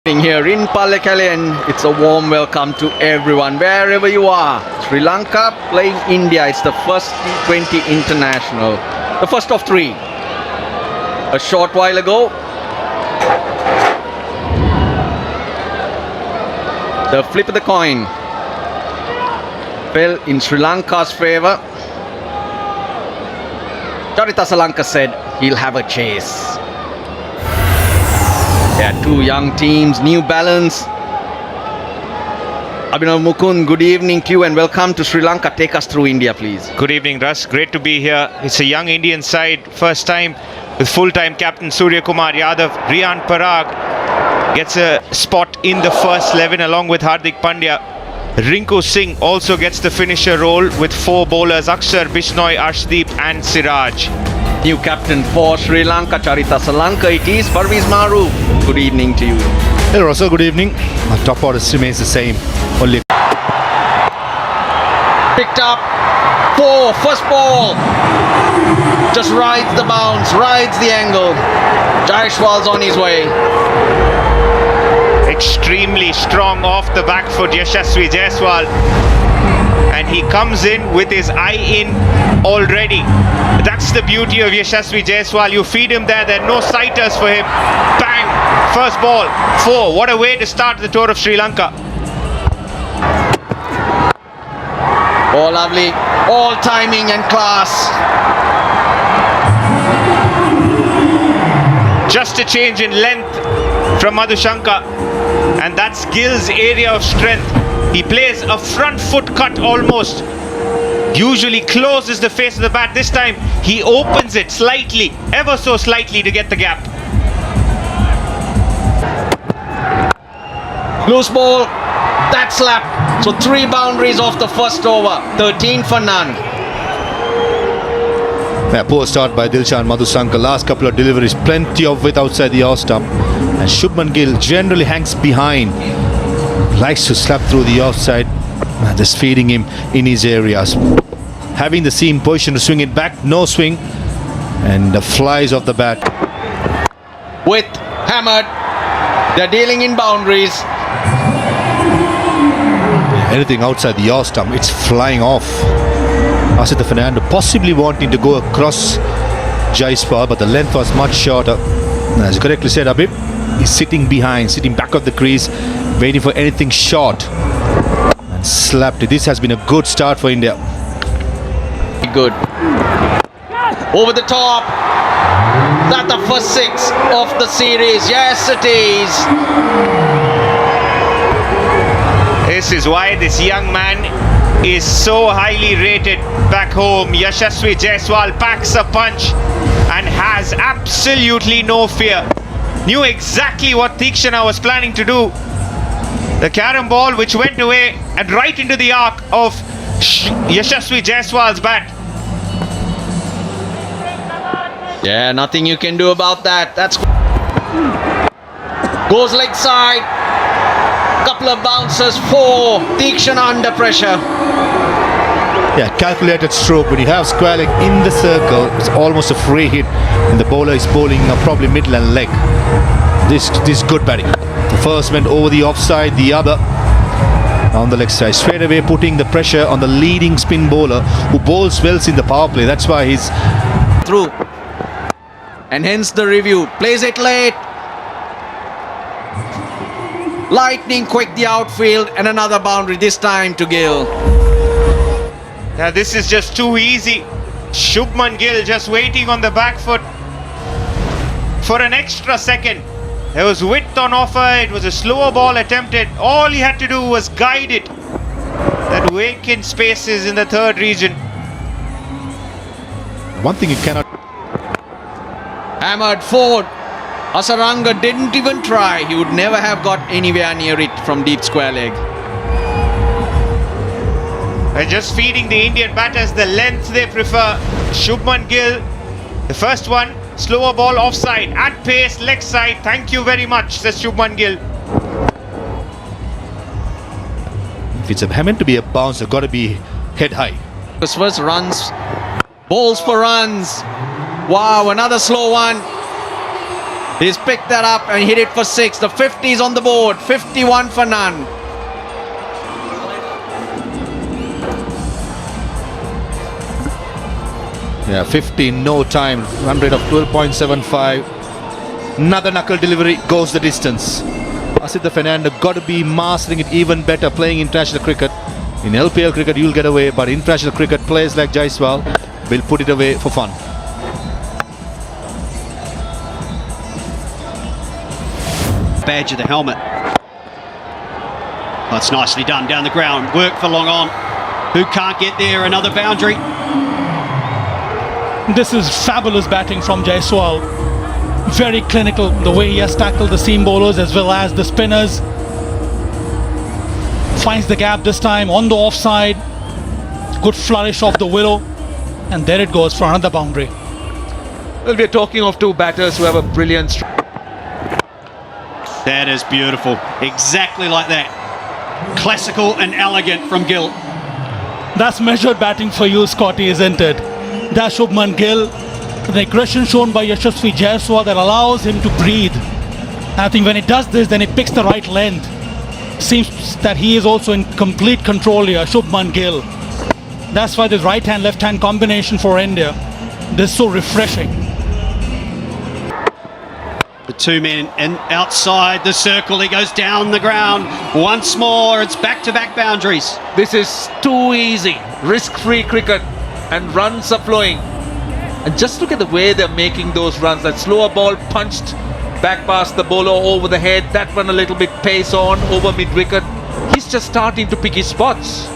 Here in Pallekele, and it's a warm welcome to everyone wherever you are. Sri Lanka playing India. It's the first T20 international, the first of three. A short while ago, the flip of the coin fell in Sri Lanka's favour. Charita Lanka said he'll have a chase. Yeah, two young teams, new balance. Abhinav Mukund, good evening to you and welcome to Sri Lanka. Take us through India, please. Good evening, Russ. Great to be here. It's a young Indian side, first time with full-time captain Surya Kumar Yadav. Riyan Parag gets a spot in the first 11 along with Hardik Pandya. Rinku Singh also gets the finisher role with four bowlers, Akshar, Bishnoi, Arshdeep and Siraj. New captain for Sri Lanka, Charita Lanka it is. Parviz Maru, good evening to you. Hello Russell, good evening. Our top order remains the same. Only Picked up four, first ball. Just rides the bounce, rides the angle. Jaishwal's on his way. Extremely strong off the back foot, Yashasvi Jaiswal. And he comes in with his eye in already. That's the beauty of Yashasvi Jaiswal. You feed him there are no sighters for him. Bang! First ball, four. What a way to start the tour of Sri Lanka. Oh, lovely. All timing and class. Just a change in length from Madhushanka. And that's Gill's area of strength. He plays a front foot cut almost. Usually closes the face of the bat. This time he opens it slightly, ever so slightly to get the gap. Loose ball. That slap. So 3 boundaries off the first over. 13 for none. a poor start by Dilshan Madhushanka. Last couple of deliveries, plenty of width outside the off stump. And Shubman Gill generally hangs behind. Likes to slap through the offside. Just feeding him in his areas. Having the seam position to swing it back, no swing. And the flies off the bat. With hammered. They're dealing in boundaries. Anything outside the off stump, it's flying off. Asita Fernando possibly wanting to go across Jaiswal, but the length was much shorter. As you correctly said, Abib, he's sitting behind, sitting back of the crease, waiting for anything short. And slapped it. This has been a good start for India. Good. Over the top. That the first 6 of the series. Yes, it is. This is why this young man is so highly rated back home. Yashasvi Jaiswal packs a punch and has absolutely no fear. Knew exactly what Tikshana was planning to do. The carom ball which went away and right into the arc of Yashasvi Jaiswal's bat. Yeah, nothing you can do about that. That's goes leg side. Couple of bounces for Tikshana under pressure. Yeah, calculated stroke. When you have square leg in the circle, it's almost a free hit. And the bowler is bowling probably middle and leg. This is good batting. The first went over the offside, the other on the leg side. Straight away putting the pressure on the leading spin bowler who bowls well in the power play. That's why he's through. And hence the review. Plays it late. Lightning quick the outfield and another boundary this time to Gill. Now this is just too easy. Shubman Gill just waiting on the back foot for an extra second. There was width on offer. It was a slower ball attempted. All he had to do was guide it. That vacant spaces in the third region. one thing you cannot. Hammered forward. Hasaranga didn't even try. He would never have got anywhere near it from deep square leg. They're just feeding the Indian batters the length they prefer. Shubman Gill, the first one, slower ball offside, at pace, leg side. Thank you very much, says Shubman Gill. If it's meant to be a bounce, it's got to be head high. His first runs, balls for runs. Wow, another slow one. He's picked that up and hit it for 6. The 50 is on the board. 51 for none. Yeah, 50 in no time. Run rate of 12.75. Another knuckle delivery goes the distance. Asitha Fernando got to be mastering it even better playing international cricket. In LPL cricket you'll get away, but international cricket players like Jaiswal will put it away for fun. Badge of the helmet. That's nicely done down the ground. Work for long on. Who can't get there? Another boundary. This is fabulous batting from Jaiswal. Very clinical, the way he has tackled the seam bowlers as well as the spinners. Finds the gap this time on the offside. Good flourish of the willow. And there it goes for another boundary. Well, we're talking of two batters who have a brilliant stroke. That is beautiful. Exactly like that. Classical and elegant from Gill. That's measured batting for you, Scotty, isn't it? That's Shubman Gill. The aggression shown by Yashasvi Jaiswal that allows him to breathe. And I think when he does this, then he picks the right length. Seems that he is also in complete control here, Shubman Gill. That's why this right-hand, left-hand combination for India, this is so refreshing. The two men in outside the circle. He goes down the ground once more. It's back-to-back boundaries. This is too easy. Risk-free cricket and runs are flowing. And just look at the way they're making those runs. That slower ball punched back past the bowler over the head. That one a little bit pace on over mid-wicket. He's just starting to pick his spots.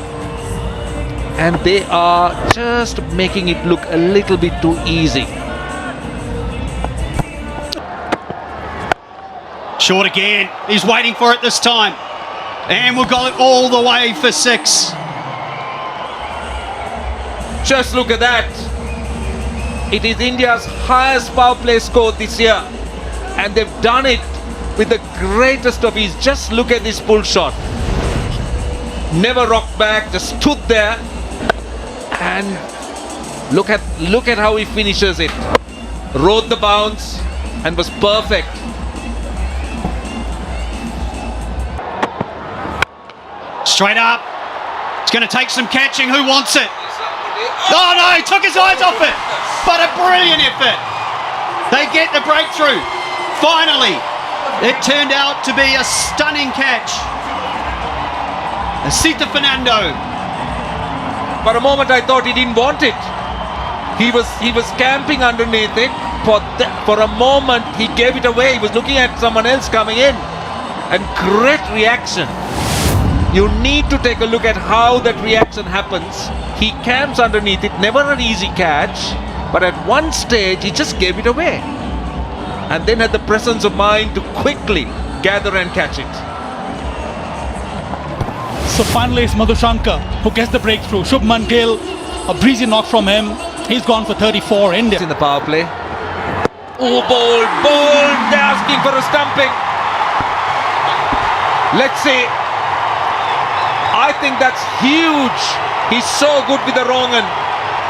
And they are just making it look a little bit too easy. Short again. He's waiting for it this time. And we've got it all the way for 6. Just look at that. It is India's highest power play score this year. And they've done it with the greatest of ease. Just look at this pull shot. Never rocked back, just stood there. And look at how he finishes it. Rode the bounce and was perfect. Straight up. It's going to take some catching. Who wants it? Oh no, he took his eyes off it. But a brilliant effort. They get the breakthrough. Finally, it turned out to be a stunning catch. Asitha Fernando. For a moment I thought he didn't want it. He was camping underneath it. For a moment he gave it away. He was looking at someone else coming in. And great reaction. You need to take a look at how that reaction happens. He camps underneath it, never an easy catch, but at one stage he just gave it away. And then had the presence of mind to quickly gather and catch it. So finally it's Madhushankar who gets the breakthrough. Shubman Gill, a breezy knock from him. He's gone for 34. India In the power play. Oh, bold, they're asking for a stumping. Let's see. I think that's huge. He's so good with the wrong and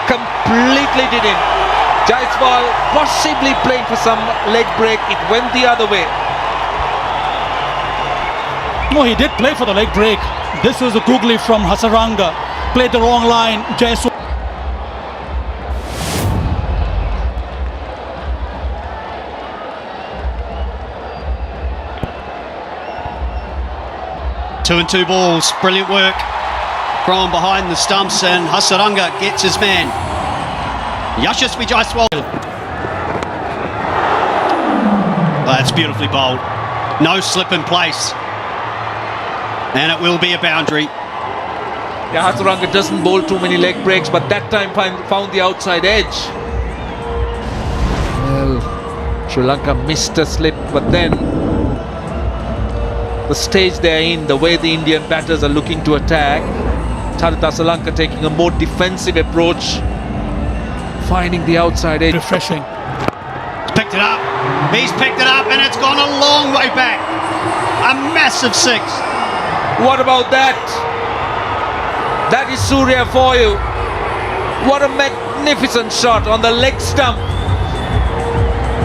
completely did it. Jaiswal possibly playing for some leg break. It went the other way. No, he did play for the leg break. This was a googly from Hasaranga. Played the wrong line. Jaiswal. Two and two balls. Brilliant work from behind the stumps, and Hasaranga gets his man. Yashasvi Jaiswal. That's beautifully bowled. No slip in place. And it will be a boundary. Yeah, Hasaranga doesn't bowl too many leg breaks, but that time found the outside edge. Well, Sri Lanka missed a slip, but then the stage they're in, the way the Indian batters are looking to attack, Haritha Sri Lanka taking a more defensive approach, finding the outside edge. Refreshing. He's picked it up. He's picked it up, and it's gone a long way back. A massive 6. What about that? That is Surya for you. What a magnificent shot on the leg stump.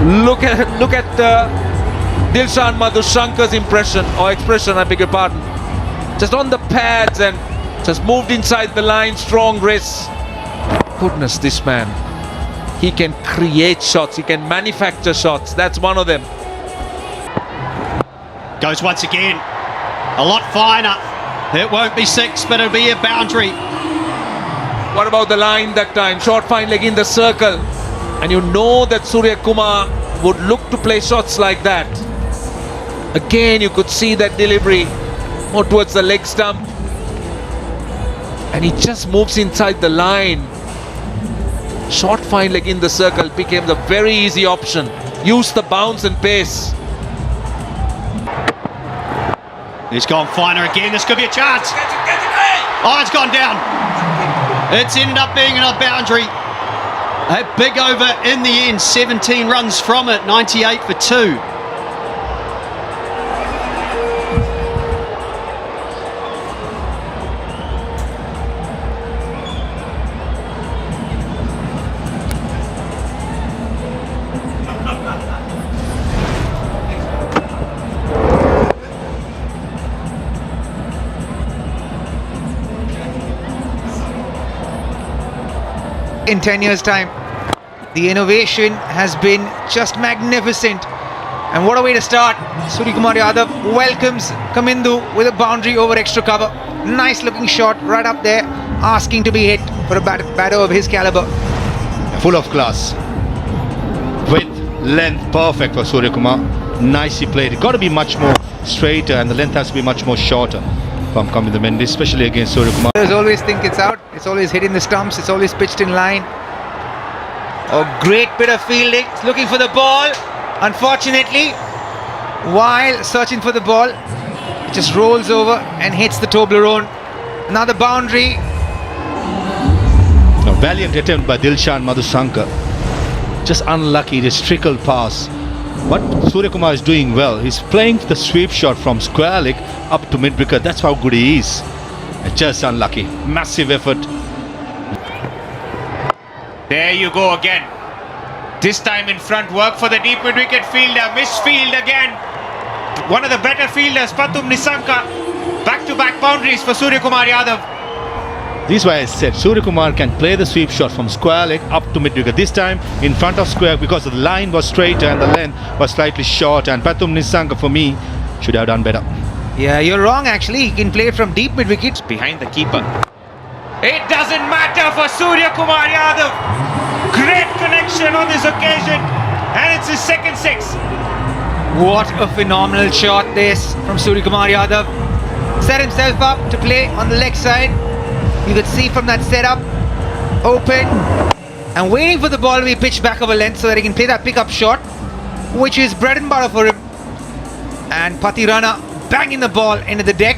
Look at Dilshan Madhushankar's expression, I beg your pardon. Just on the pads and just moved inside the line, strong wrists. Goodness, this man. He can create shots, he can manufacture shots. That's one of them. Goes once again. A lot finer. It won't be 6, but it'll be a boundary. What about the line that time? Short fine leg in the circle. And you know that Surya Kumar would look to play shots like that. Again, you could see that delivery more towards the leg stump. And he just moves inside the line. Short fine leg in the circle became the very easy option. Use the bounce and pace. He's gone finer again. This could be a chance. Oh, it's gone down. It's ended up being a boundary. A big over in the end. 17 runs from it. 98 for 2. In 10 years' time, the innovation has been just magnificent. And what a way to start. Suryakumar Yadav welcomes Kamindu with a boundary over extra cover. Nice looking shot right up there, asking to be hit for a batter of his caliber. Full of class. Width, length, perfect for Suryakumar. Nicely played. It got to be much more straighter and the length has to be much more shorter from Kamindu, especially against Suryakumar. Players always think it's out. It's always hitting the stumps. It's always pitched in line. A great bit of fielding. It's looking for the ball. Unfortunately, while searching for the ball, it just rolls over and hits the Toblerone. Another boundary. A valiant attempt by Dilshan Madhushankar. Just unlucky, this trickle pass. But Suryakumar is doing well. He's playing the sweep shot from square leg up to mid wicket. That's how good he is. Just unlucky. Massive effort. There you go again. This time in front, work for the deep mid-wicket fielder. Misfield again. One of the better fielders, Pathum Nissanka. Back-to-back boundaries for Suryakumar Yadav. This is why I said Suryakumar can play the sweep shot from square leg up to mid wicket. This time in front of square because the line was straighter and the length was slightly short. And Pathum Nissanka, for me, should have done better. Yeah, you're wrong actually. He can play it from deep mid wicket. Behind the keeper. It doesn't matter for Suryakumar Yadav. Great connection on this occasion. And it's his second 6. What a phenomenal shot this from Suryakumar Yadav. Set himself up to play on the leg side. You could see from that setup, open and waiting for the ball to be pitched back over length so that he can play that pickup shot, which is bread and butter for him. And Pathirana banging the ball into the deck.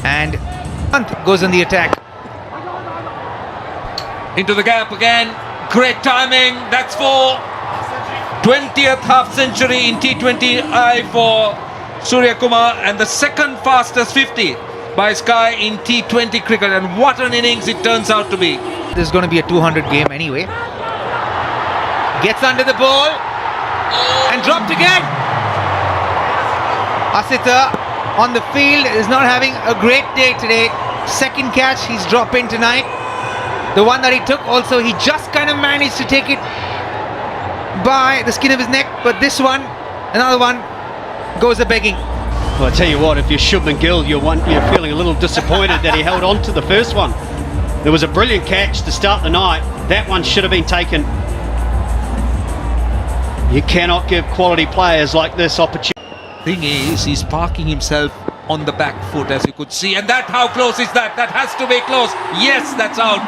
And Pant goes on the attack. Into the gap again. Great timing. That's for 20th half century in T20I for Suryakumar and the second fastest 50 by Sky in T20 cricket. And what an innings it turns out to be. This is going to be a 200 game anyway. Gets under the ball and dropped again. Asita on the field is not having a great day today. Second catch he's dropping tonight. The one that he took also, he just kind of managed to take it by the skin of his neck. But this one, another one, goes a begging. Well, I tell you what, if you're Shubman Gill, you're feeling a little disappointed that he held on to the first one. There was a brilliant catch to start the night. That one should have been taken. You cannot give quality players like this opportunity. Thing is, he's parking himself on the back foot, as you could see. And that, how close is that? That has to be close. Yes, that's out.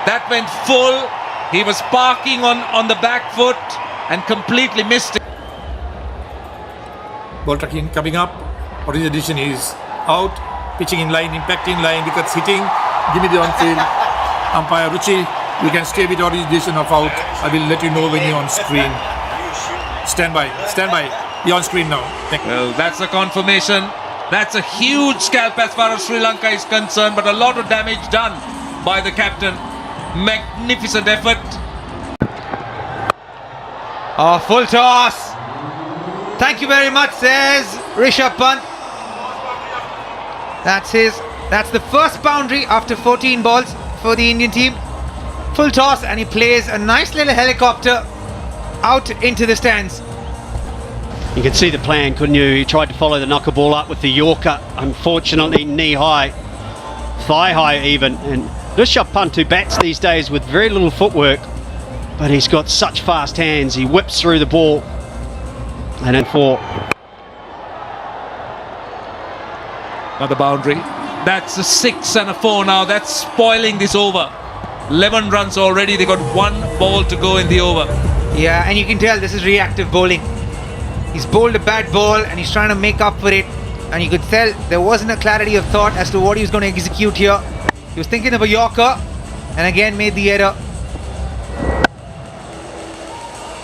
That went full. He was parking on the back foot and completely missed it. Ball tracking coming up. What is the decision? Is out. Pitching in line, impacting line, wickets hitting. Give me the on field. Umpire Ruchi, you can stay with the decision of out. I will let you know when you're on screen. Stand by. You're on screen now. Well, that's a confirmation. That's a huge scalp as far as Sri Lanka is concerned, but a lot of damage done by the captain. Magnificent effort. Oh, full toss. Thank you very much, says Rishabh Pant. That's the first boundary after 14 balls for the Indian team. Full toss, and he plays a nice little helicopter out into the stands. You could see the plan, couldn't you? He tried to follow the knocker ball up with the Yorker. Unfortunately, knee high, thigh high even. And Rishabh Pant, who bats these days with very little footwork, but he's got such fast hands. He whips through the ball. And then 4. Another boundary. That's a 6 and a 4 now. That's spoiling this over. 11 runs already. They got 1 ball to go in the over. Yeah, and you can tell this is reactive bowling. He's bowled a bad ball and he's trying to make up for it. And you could tell there wasn't a clarity of thought as to what he was going to execute here. He was thinking of a Yorker and again made the error.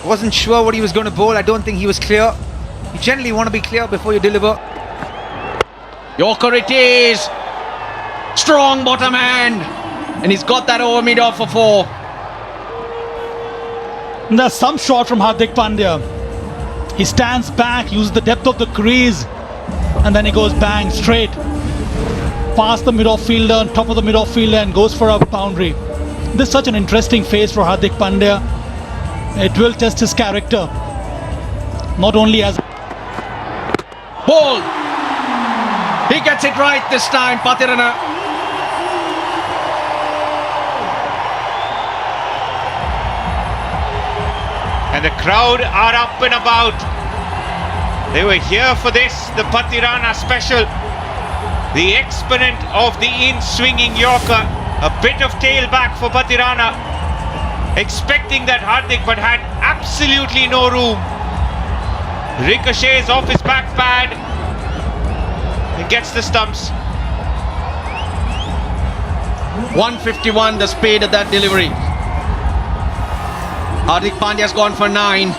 Wasn't sure what he was going to bowl. I don't think he was clear. You generally want to be clear before you deliver. Yorker it is. Strong bottom hand. And he's got that over mid-off for 4. And there's some shot from Hardik Pandya. He stands back, uses the depth of the crease, and then he goes bang straight past the mid-off fielder, on top of the mid-off fielder, and goes for a boundary. This is such an interesting phase for Hardik Pandya. It will test his character, not only as Ball. He gets it right this time, Pathirana. And the crowd are up and about. They were here for this, the Pathirana special. The exponent of the in-swinging Yorker. A bit of tail back for Pathirana. Expecting that Hardik, but had absolutely no room. Ricochets off his back pad. And gets the stumps. 151 the speed of that delivery. Hardik Pandya's gone for 9.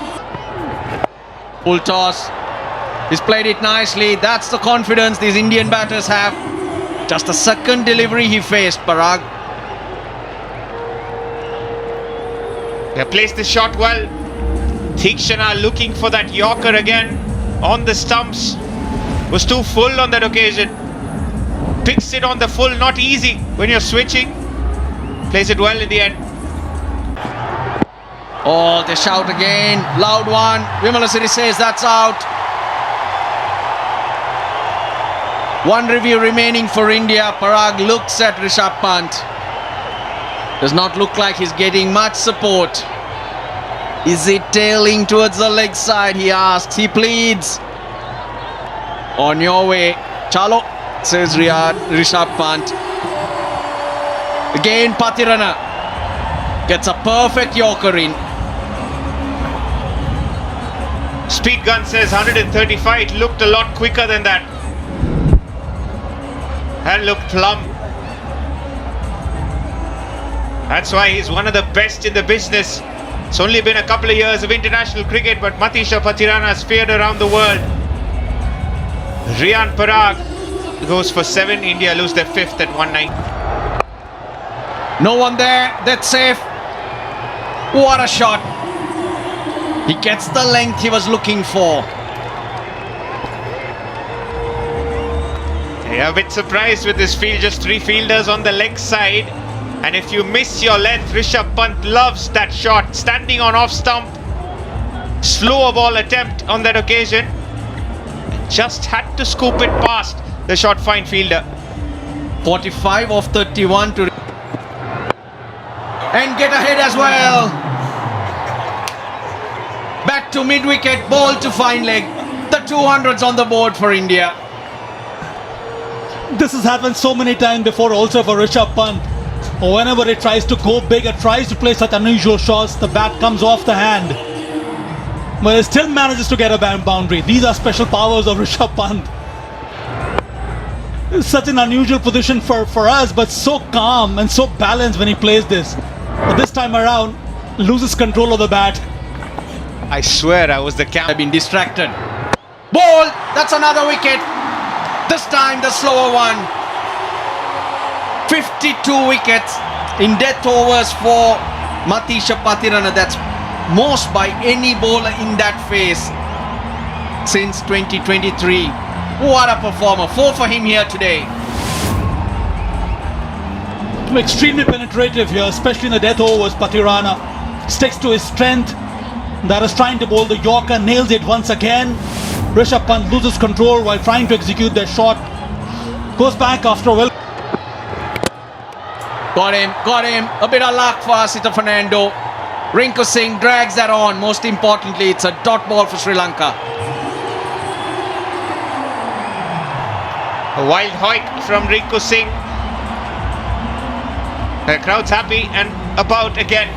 Full toss. He's played it nicely. That's the confidence these Indian batters have. Just the second delivery he faced, Parag. They placed the shot well. Thikshana looking for that Yorker again on the stumps. Was too full on that occasion. Picks it on the full, not easy when you're switching. Plays it well in the end. Oh, they shout again. Loud one. Vimalasiri says that's out. One review remaining for India. Parag looks at Rishabh Pant. Does not look like he's getting much support. Is it tailing towards the leg side? He asks. He pleads. On your way. Chalo, says Rishabh Pant. Again, Pathirana gets a perfect Yorker in. Speed gun says 135. It looked a lot quicker than that. And looked plumb. That's why he's one of the best in the business. It's only been a couple of years of international cricket, but Matisha Pathirana has feared around the world. Riyan Parag goes for 7. India lose their 5th at 1-9. No one there. That's safe. What a shot. He gets the length he was looking for. Yeah, a bit surprised with this field. Just 3 fielders on the leg side. And if you miss your length, Rishabh Pant loves that shot. Standing on off stump. Slower ball attempt on that occasion. Just had to scoop it past the short fine fielder. 45 of 31 to... And get ahead as well. Back to mid-wicket, ball to fine leg. The 200s on the board for India. this has happened so many times before also for Rishabh Pant. Whenever he tries to go big or tries to play such unusual shots, the bat comes off the hand. But he still manages to get a boundary. These are special powers of Rishabh Pant. It's such an unusual position for us, but so calm and so balanced when he plays this. But this time around, loses control of the bat. I swear I was the I've been distracted. Ball! That's another wicket. This time the slower one. 52 wickets in death overs for Matisha Pathirana. That's most by any bowler in that phase since 2023. What a performer. 4 for him here today. Extremely penetrative here, especially in the death overs. Patirana sticks to his strength. That is trying to bowl the Yorker, nails it once again. Rishabh Pant loses control while trying to execute their shot. Goes back after a well. Got him. A bit of luck for Asita Fernando. Rinku Singh drags that on. Most importantly, it's a dot ball for Sri Lanka. A wild hoik from Rinku Singh. The crowd's happy and about again.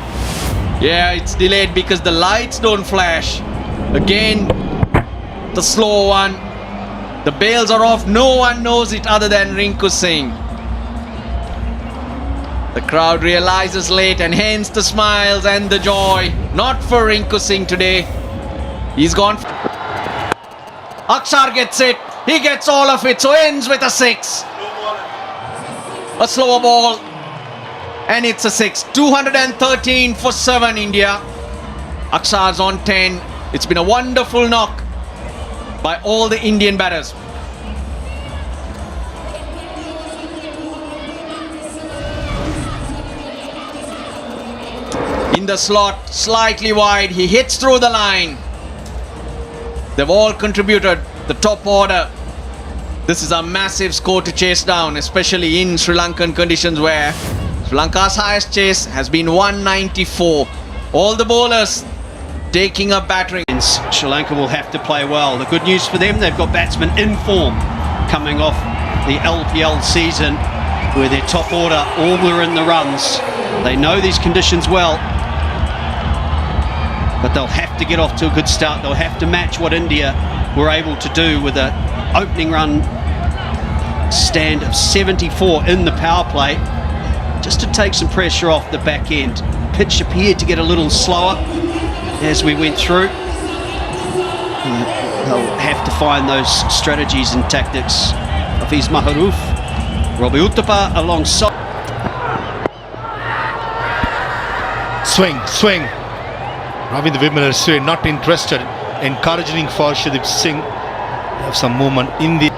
Yeah, it's delayed because the lights don't flash. Again, the slow one. The bails are off. No one knows it other than Rinku Singh. The crowd realizes late, and hence the smiles and the joy. Not for Rinku Singh today. He's gone. Akshar gets it. He gets all of it, so ends with a 6. A slower ball. And it's a 6. 213 for 7 India. Akshar's on 10. It's been a wonderful knock by all the Indian batters. In the slot, slightly wide, he hits through the line. They've all contributed. The top order. This is a massive score to chase down, especially in Sri Lankan conditions where Sri Lanka's highest chase has been 194. All the bowlers taking up battering. Sri Lanka will have to play well. The good news for them, they've got batsmen in form coming off the LPL season where their top order all were in the runs. They know these conditions well, but they'll have to get off to a good start. They'll have to match what India were able to do with an opening run stand of 74 in the power play, just to take some pressure off the back end. Pitch appeared to get a little slower as we went through. They'll have to find those strategies and tactics. Hafiz Maharouf, Robbie Uttapa alongside. Swing. Ravindra Vimal not interested, encouraging for Shadip Singh. Have some movement in the.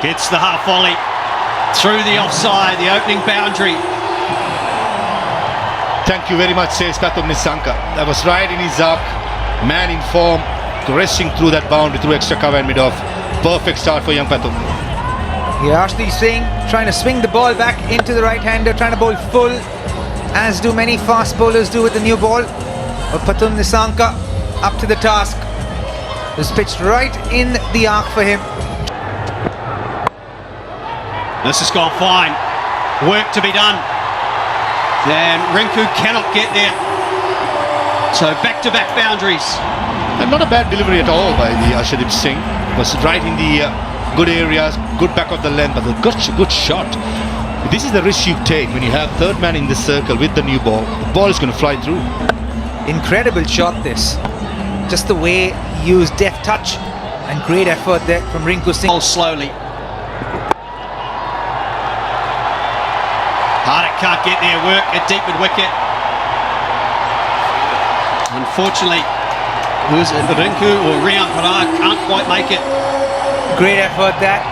Gets the half volley through the offside, the opening boundary. Thank you very much, says Patum Nisanka. That was right in his arc. Man in form, racing through that boundary through extra cover and mid-off. Perfect start for young Patum. Yeah, Arshdeep Singh trying to swing the ball back into the right-hander, trying to bowl full, as do many fast bowlers do with the new ball. But Patum Nisanka up to the task. It was pitched right in the arc for him. This has gone fine. Work to be done. And Rinku cannot get there. So back-to-back boundaries. And not a bad delivery at all by the Arshdeep Singh. Was right in the good areas, good back of the length, but a good shot. This is the risk you take when you have third man in the circle with the new ball. The ball is going to fly through. Incredible shot this. Just the way he used deft touch and great effort there from Rinku Singh. Ball slowly. Hardik can't get there. Work at deep mid wicket. Unfortunately, who's it? Rinku or Rian Parag can't quite make it. Great effort that.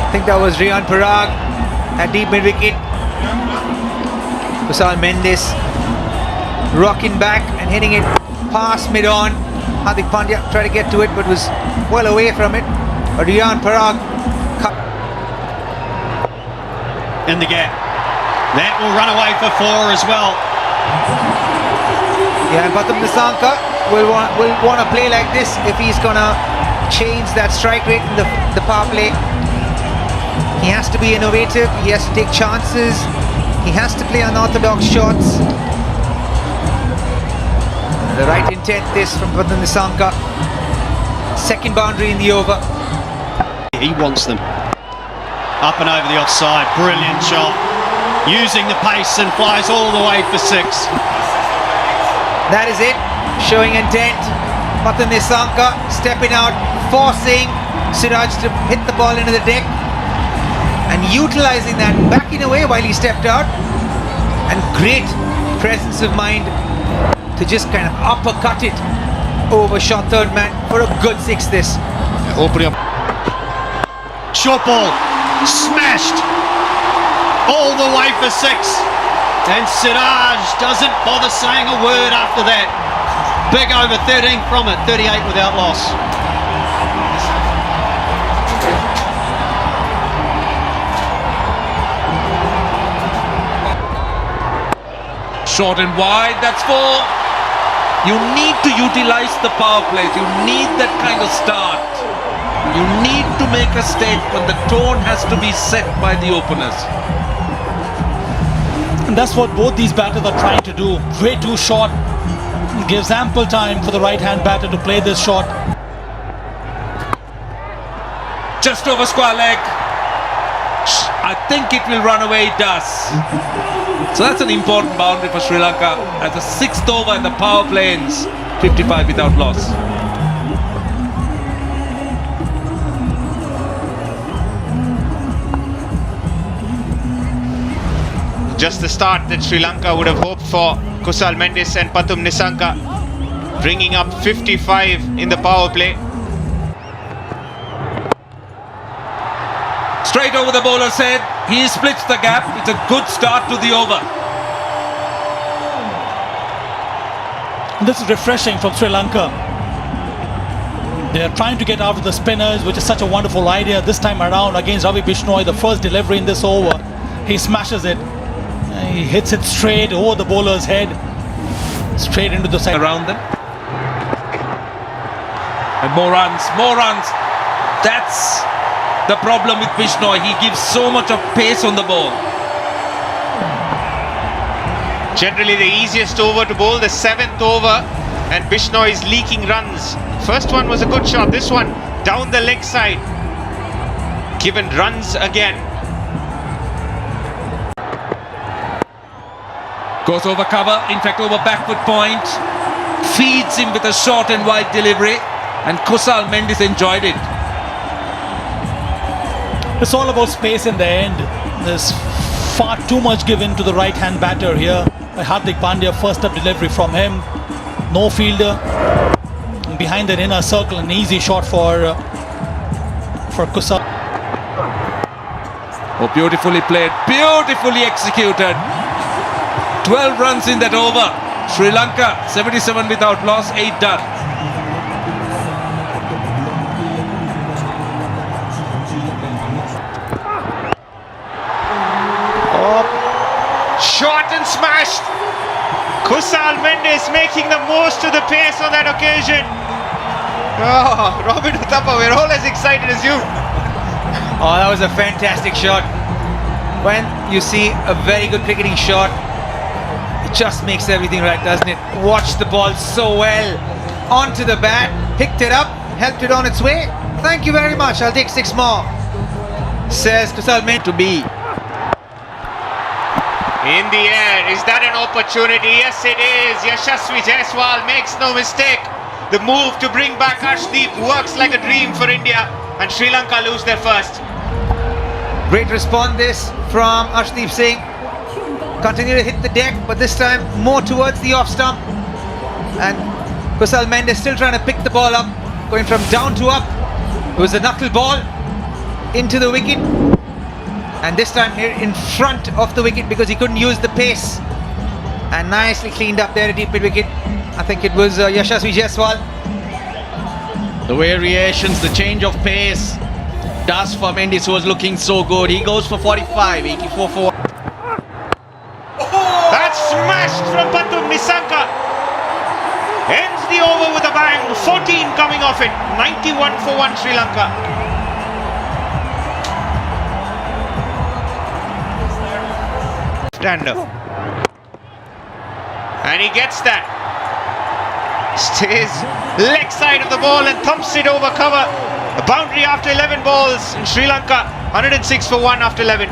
I think that was Rian Parag at deep mid wicket. Kusal Mendes rocking back and hitting it past mid on. Hardik Pandya tried to get to it but was well away from it. But Rian Parag In the gap. That will run away for 4 as well. Yeah, and Patum Nisanka will want to play like this if he's going to change that strike rate in the power play. He has to be innovative, he has to take chances, he has to play unorthodox shots. The right intent this from Patum Nisanka. Second boundary in the over. He wants them. Up and over the offside, brilliant shot. Using the pace and flies all the way for 6. That is it, showing intent. Patum Nisanka stepping out, forcing Siraj to hit the ball into the deck and utilising that, backing away while he stepped out, and great presence of mind to just kind of uppercut it over short third man for a good 6 this. Opening up. Short ball, smashed all the way for 6. And Siraj doesn't bother saying a word after that. Big over 13 from it, 38 without loss. Short and wide, that's 4. You need to utilize the power plays. You need that kind of start. You need to make a statement. The tone has to be set by the openers. And that's what both these batters are trying to do. Way too short. Gives ample time for the right-hand batter to play this shot. Just over square leg. I think it will run away, it does. So that's an important boundary for Sri Lanka. As a 6th over and the power play ends 55 without loss. Just the start that Sri Lanka would have hoped for. Kusal Mendis and Pathum Nissanka bringing up 55 in the power play. Straight over the bowler's head. He splits the gap. It's a good start to the over. This is refreshing from Sri Lanka. They're trying to get out of the spinners, which is such a wonderful idea. This time around against Ravi Bishnoi, the first delivery in this over, he smashes it. He hits it straight over the bowler's head, straight into the side. Around them. And more runs, more runs. That's the problem with Bishnoi. He gives so much of pace on the ball. Generally the easiest over to bowl, the 7th over, and Bishnoi is leaking runs. First one was a good shot, this one down the leg side, given runs again. Goes over cover, in fact over backward point. Feeds him with a short and wide delivery, and Kusal Mendis enjoyed it. It's all about space in the end. There's far too much given to the right-hand batter here by Hardik Pandya. First up delivery from him. No fielder. Behind that inner circle, an easy shot for Kusal. Oh, beautifully played, beautifully executed. 12 runs in that over. Sri Lanka 77 without loss, 8 done. Shot and smashed. Kusal Mendis making the most of the pace on that occasion. Oh, Robin Uthappa, we're all as excited as you. Oh, that was a fantastic shot. When you see a very good cricketing shot, it just makes everything right, doesn't it? Watched the ball so well. Onto the bat, picked it up, helped it on its way. Thank you very much, I'll take 6 more, says Kusal Mendis. To be. In the air, is that an opportunity? Yes it is. Yashasvi Jaiswal makes no mistake. The move to bring back Arshdeep works like a dream for India, and Sri Lanka lose their first. Great response this from Arshdeep Singh. Continue to hit the deck, but this time more towards the off stump. And Kusal Mendis still trying to pick the ball up, going from down to up. It was a knuckle ball into the wicket. And this time here in front of the wicket because he couldn't use the pace. And nicely cleaned up there at deep mid wicket. I think it was Yashasvi Jaiswal. The variations, the change of pace does for Mendis, who was looking so good. He goes for 45, 84 for... That's smashed from Pathum Nissanka. Ends the over with a bang. 14 coming off it. 91 for 1 Sri Lanka. Left-hander. And he gets that. Stays leg side of the ball and thumps it over cover. A boundary after 11 balls in Sri Lanka. 106 for 1 after 11.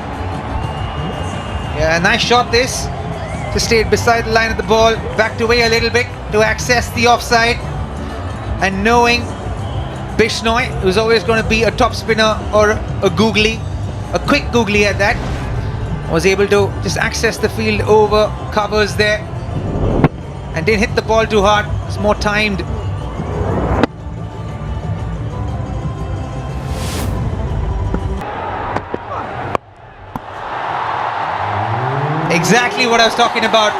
Yeah, nice shot this. Just stayed beside the line of the ball, backed away a little bit to access the offside. And knowing Bishnoi, who's always going to be a top spinner or a googly, a quick googly at that, was able to just access the field over covers there. and didn't hit the ball too hard. It's more timed. Exactly what I was talking about.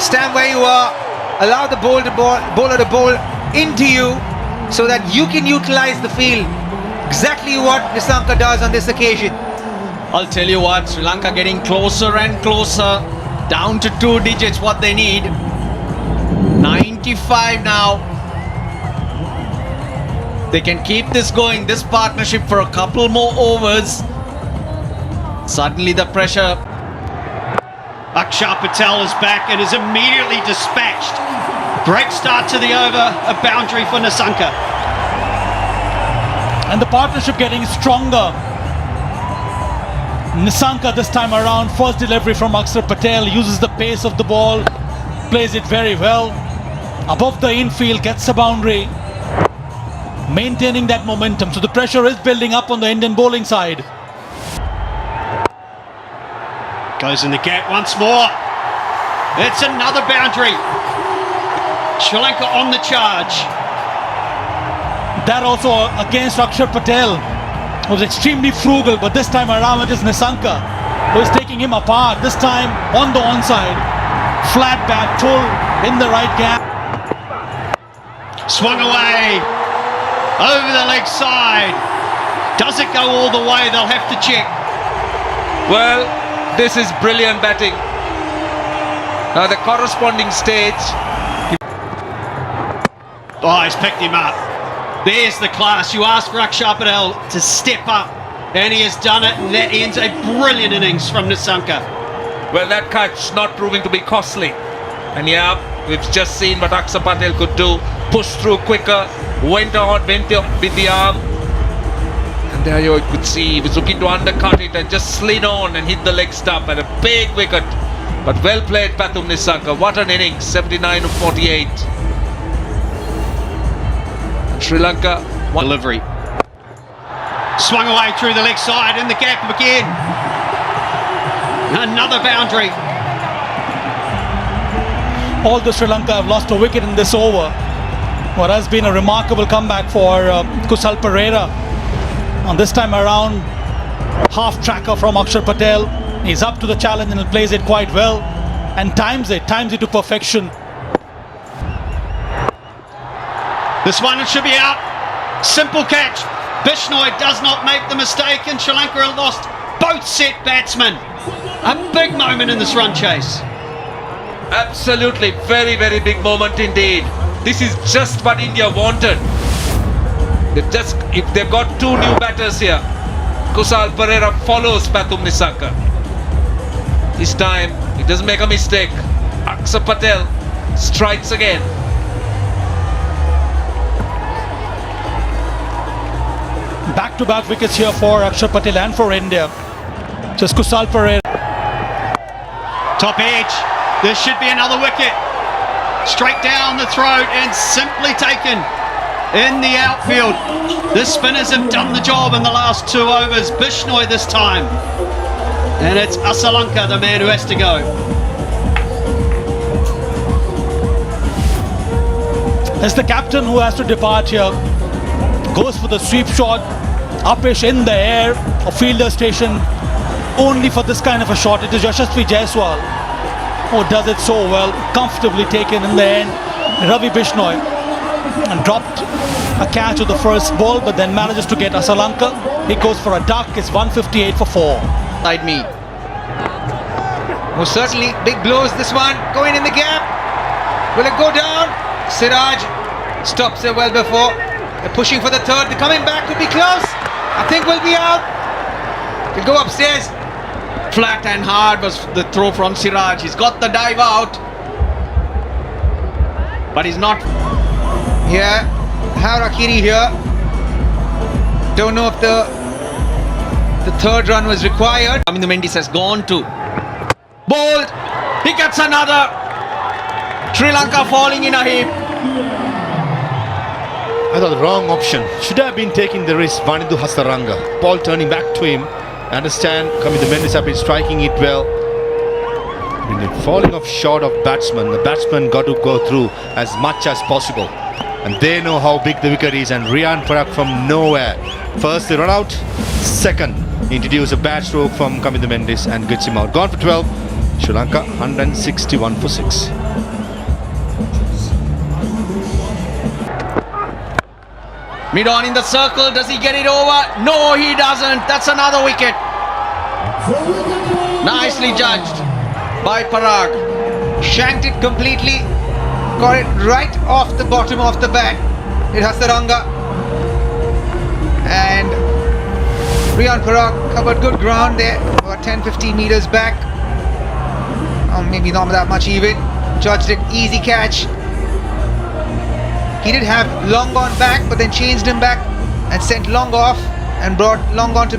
Stand where you are, allow the bowler to bowl into you so that you can utilize the field. Exactly what Nissanka does on this occasion. I'll tell you what, Sri Lanka getting closer and closer, down to 2 digits what they need. 95 now. They can keep this going, this partnership, for a couple more overs. Suddenly the pressure. Akshar Patel is back and is immediately dispatched. Great start to the over, a boundary for Nissanka. And the partnership getting stronger. Nissanka this time around, first delivery from Akshar Patel, uses the pace of the ball, plays it very well. Above the infield, gets a boundary, maintaining that momentum. So the pressure is building up on the Indian bowling side. Goes in the gap once more. It's another boundary. Sri Lanka on the charge. That also against Akshar Patel was extremely frugal, but this time around it is Nissanka who is taking him apart. This time on the onside, flat bat pull in the right gap. Swung away over the leg side. Does it go all the way? They'll have to check. Well, this is brilliant batting. Now the corresponding stage. Oh, he's picked him up. There's the class. You asked for Akshar Patel to step up, and he has done it, and that ends a brilliant innings from Nissanka. Well, that catch not proving to be costly. And yeah, we've just seen what Akshar Patel could do. Pushed through quicker, went with the arm. And there you could see he was looking to undercut it and just slid on and hit the leg stump at a big wicket. But well played, Pathum Nissanka. What an innings, 79 of 48. Sri Lanka, one Delivery. Swung away through the leg side, in the gap again. Another boundary. Although Sri Lanka have lost a wicket in this over, what has been a remarkable comeback for Kusal Perera. And this time around, half tracker from Akshar Patel. He's up to the challenge and he plays it quite well and times it to perfection. This one should be out. Simple catch. Bishnoi does not make the mistake, and Sri Lanka have lost both set batsmen. A big moment in this run chase. absolutely very, very big moment indeed. This is just what India wanted. If they've got 2 new batters here, Kusal Perera follows Pathum Nissanka. This time, he doesn't make a mistake. Akshar Patel strikes again. Back-to-back wickets here for Akshar Patel and for India. Just Kusal Perera. Top edge. This should be another wicket. Straight down the throat and simply taken in the outfield. The spinners have done the job in the last 2 overs. Bishnoi this time. And it's Asalanka, the man who has to go. It's the captain who has to depart here. Goes for the sweep shot. Upish in the air. A fielder station only for this kind of a shot. It is Yashasvi Jaiswal who does it so well. Comfortably taken in the end. Ravi Bishnoi and dropped a catch with the first ball, but then manages to get Asalanka. He goes for a duck. It's 158 for 4. Side me. Most certainly, big blows this one, going in the gap. Will it go down? Siraj stops it well before. They're pushing for the third. They're coming back, could be close. I think we'll be out. We'll go upstairs. Flat and hard was the throw from Siraj. He's got the dive out, but he's not. Yeah, Harakiri here. Don't know if the third run was required. I mean, the Mendes has gone to. Bowled. He gets another. Sri Lanka falling in a heap. I thought the wrong option. Should have been taking the risk. Vanidhu Hasaranga. Ball turning back to him. Understand, coming the Mendes have been striking it well. When you're falling off short of batsman, the batsman got to go through as much as possible. And they know how big the wicket is, and Riyan Parak from nowhere. First they run out, second introduce a bad stroke from Kamindu Mendis and gets him out. Gone for 12, Sri Lanka 161 for 6. Mid on in the circle, does he get it over? No, he doesn't. That's another wicket. Nicely judged by Parag. Shanked it completely. Got it right off the bottom of the bat. It has the Hasaranga. And Riyan Parak covered good ground there, about 10-15 meters back. Or maybe not that much even. Judged it, easy catch. He did have Long on back, but then changed him back and sent Long off and brought Long on to